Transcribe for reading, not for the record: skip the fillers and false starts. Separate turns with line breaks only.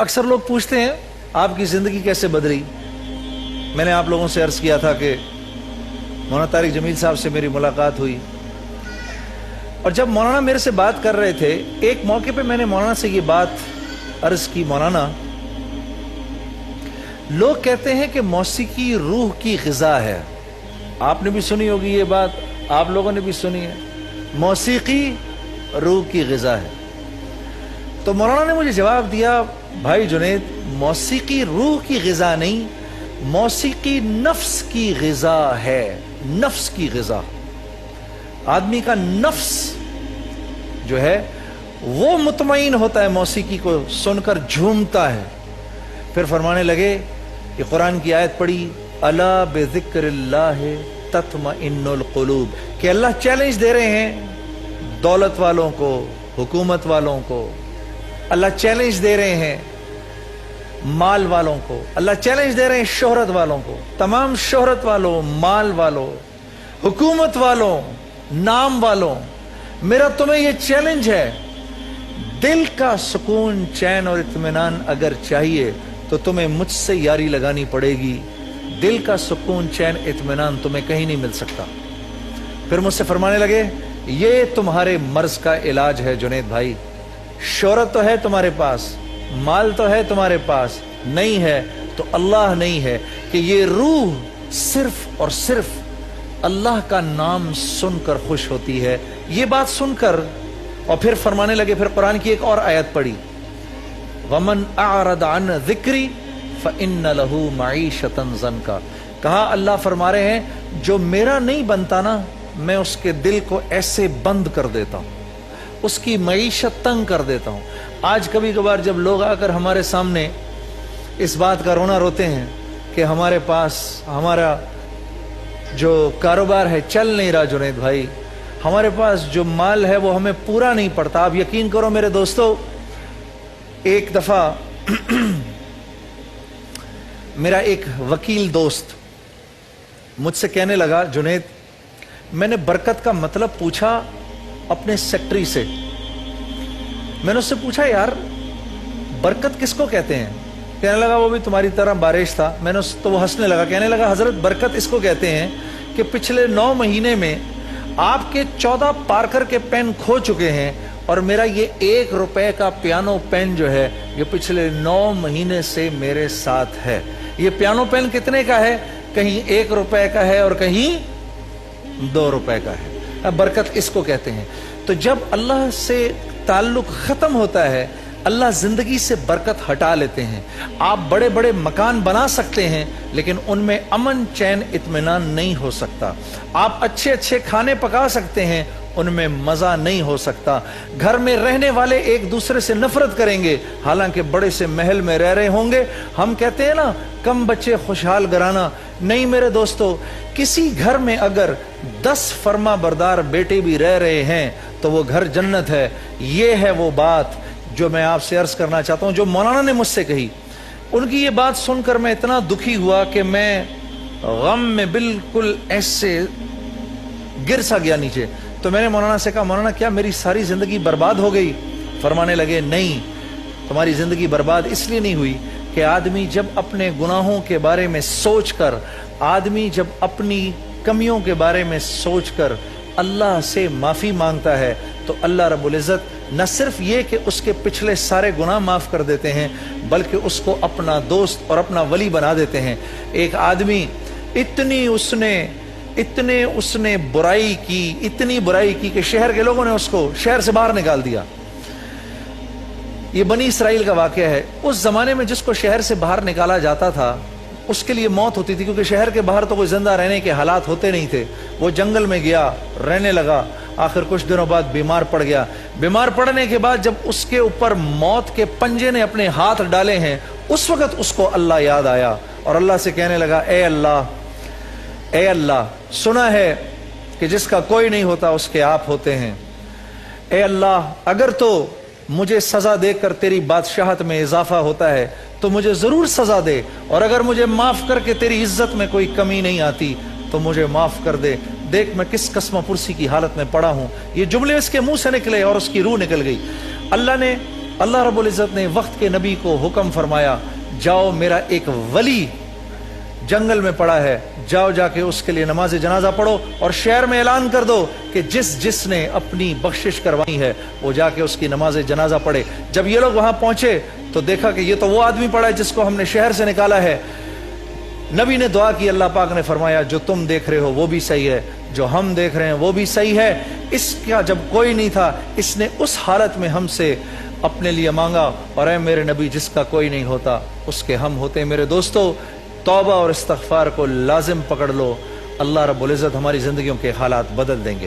अक्सर लोग पूछते हैं आपकी ज़िंदगी कैसे बदली। मैंने आप लोगों से अर्ज़ किया था कि मौलाना तारिक जमील साहब से मेरी मुलाकात हुई, और जब मौलाना मेरे से बात कर रहे थे, एक मौके पे मैंने मौलाना से ये बात अर्ज़ की, मौलाना लोग कहते हैं कि मौसीकी रूह की ग़िज़ा है। आपने भी सुनी होगी ये बात, आप लोगों ने भी सुनी है, मौसीकी रूह की ग़िज़ा है। तो मौलाना ने मुझे जवाब दिया, भाई जुनैद, मौसीकी रूह की ग़िज़ा नहीं, मौसीकी नफ्स की ग़िज़ा है। नफ्स की ग़िज़ा, आदमी का नफ्स जो है वो मुतमईन होता है, मौसीकी को सुनकर झूमता है। फिर फरमाने लगे, ये कुरान की आयत पढ़ी, अला बिज़िक्रिल्लाह तत्मइन्नुल क़ुलूब, कि अल्लाह चैलेंज दे रहे हैं दौलत वालों को, हुकूमत वालों को, अल्लाह चैलेंज दे रहे हैं माल वालों को, अल्लाह चैलेंज दे रहे हैं शोहरत वालों को, तमाम शोहरत वालों, माल वालों, हुकूमत वालों, नाम वालों, मेरा तुम्हें यह चैलेंज है, दिल का सुकून, चैन और इत्मीनान अगर चाहिए तो तुम्हें मुझसे यारी लगानी पड़ेगी। दिल का सुकून, चैन, इत्मीनान तुम्हें कहीं नहीं मिल सकता। फिर मुझसे फरमाने लगे, ये तुम्हारे मर्ज का इलाज है जुनैद भाई। शोहरत तो है तुम्हारे पास, माल तो है तुम्हारे पास, नहीं है तो अल्लाह नहीं है, कि ये रूह सिर्फ और सिर्फ अल्लाह का नाम सुनकर खुश होती है। ये बात सुनकर और फिर फरमाने लगे, फिर कुरान की एक और आयत पढ़ी, वमन अअरद अन ज़िक्री फ़इन्न लहू मईशतन ज़न्का। कहा, अल्लाह फरमा रहे हैं, जो मेरा नहीं बनता ना, मैं उसके दिल को ऐसे बंद कर देता हूं, उसकी मईशत तंग कर देता हूं। आज कभी कभार जब लोग आकर हमारे सामने इस बात का रोना रोते हैं कि हमारे पास हमारा जो कारोबार है चल नहीं रहा जुनैद भाई, हमारे पास जो माल है वो हमें पूरा नहीं पड़ता। आप यकीन करो मेरे दोस्तों, एक दफा मेरा एक वकील दोस्त मुझसे कहने लगा, जुनैद, मैंने बरकत का मतलब पूछा अपने सेक्रेटरी से। मैंने उससे पूछा, यार बरकत किसको कहते हैं? कहने लगा, वो भी तुम्हारी तरह बारिश था। तो वो हंसने लगा, कहने लगा, हजरत बरकत इसको कहते हैं कि पिछले 9 महीने में आपके 14 पार्कर के पेन खो चुके हैं, और मेरा ये 1 रुपए का पियानो पेन जो है ये पिछले 9 महीने से मेरे साथ है। ये पियानो पेन कितने का है? कहीं 1 रुपए का है और कहीं 2 रुपए का है। अब बरकत इसको कहते हैं। तो जब अल्लाह से ताल्लुक खत्म होता है, अल्लाह जिंदगी से बरकत हटा लेते हैं। आप बड़े बड़े मकान बना सकते हैं, लेकिन उनमें अमन, चैन, इत्मीनान नहीं हो सकता। आप अच्छे अच्छे खाने पका सकते हैं, उनमें मजा नहीं हो सकता। घर में रहने वाले एक दूसरे से नफरत करेंगे, हालांकि बड़े से महल में रह रहे होंगे। हम कहते हैं ना, कम बच्चे खुशहाल घराना। नहीं मेरे दोस्तों, किसी घर में अगर 10 फर्मा बरदार बेटे भी रह रहे हैं तो वो घर जन्नत है। ये है वो बात जो मैं आपसे अर्ज करना चाहता हूं, जो मौलाना ने मुझसे कही। उनकी ये बात सुनकर मैं इतना दुखी हुआ कि मैं गम में बिल्कुल ऐसे गिर सा गया नीचे। तो मैंने मौलाना से कहा, मौलाना क्या मेरी सारी जिंदगी बर्बाद हो गई? फरमाने लगे, नहीं, तुम्हारी जिंदगी बर्बाद इसलिए नहीं हुई कि आदमी जब अपने गुनाहों के बारे में सोचकर, आदमी जब अपनी कमियों के बारे में सोचकर अल्लाह से माफी मांगता है, तो अल्लाह रब्बुल इज्जत न सिर्फ ये कि उसके पिछले सारे गुनाह माफ कर देते हैं, बल्कि उसको अपना दोस्त और अपना वली बना देते हैं। एक आदमी इतने उसने बुराई की, इतनी बुराई की कि शहर के लोगों ने उसको शहर से बाहर निकाल दिया। ये बनी इसराइल का वाकया है। उस जमाने में जिसको शहर से बाहर निकाला जाता था उसके लिए मौत होती थी, क्योंकि शहर के बाहर तो कोई जिंदा रहने के हालात होते नहीं थे। वो जंगल में गया, रहने लगा, आखिर कुछ दिनों बाद बीमार पड़ गया। बीमार पड़ने के बाद जब उसके ऊपर मौत के पंजे ने अपने हाथ डाले हैं, उस वक्त उसको अल्लाह याद आया और अल्लाह से कहने लगा, ए अल्लाह, सुना है कि जिसका कोई नहीं होता उसके आप होते हैं। ए अल्लाह, अगर तो मुझे सजा देकर तेरी बादशाहत में इजाफा होता है तो मुझे जरूर सजा दे, और अगर मुझे माफ करके तेरी इज्जत में कोई कमी नहीं आती तो मुझे माफ कर दे। देख मैं किस कसमा पुरसी की हालत में पड़ा हूं। ये जुमले इसके मुंह से निकले और उसकी रूह निकल गई। अल्लाह ने اللہ رب العزت نے وقت کے نبی کو حکم فرمایا جاؤ میرا ایک ولی جنگل میں پڑا ہے، جاؤ جا کے اس کے لیے نماز جنازہ پڑھو اور شہر میں اعلان کر دو کہ جس نے اپنی بخشش کروانی ہے وہ جا کے اس کی نماز جنازہ پڑھے۔ جب یہ لوگ وہاں پہنچے تو دیکھا کہ یہ تو وہ آدمی پڑا ہے جس کو ہم نے شہر سے نکالا ہے۔ نبی نے دعا کی، اللہ پاک نے فرمایا جو تم دیکھ رہے ہو وہ بھی صحیح ہے، جو ہم دیکھ رہے ہیں وہ بھی صحیح ہے۔ اس کا جب کوئی نہیں تھا، اس نے اس حالت میں ہم سے اپنے لیے مانگا، اور اے میرے نبی جس کا کوئی نہیں ہوتا اس کے ہم ہوتے ہیں۔ میرے دوستو، توبہ اور استغفار کو لازم پکڑ لو، اللہ رب العزت ہماری زندگیوں کے حالات بدل دیں گے۔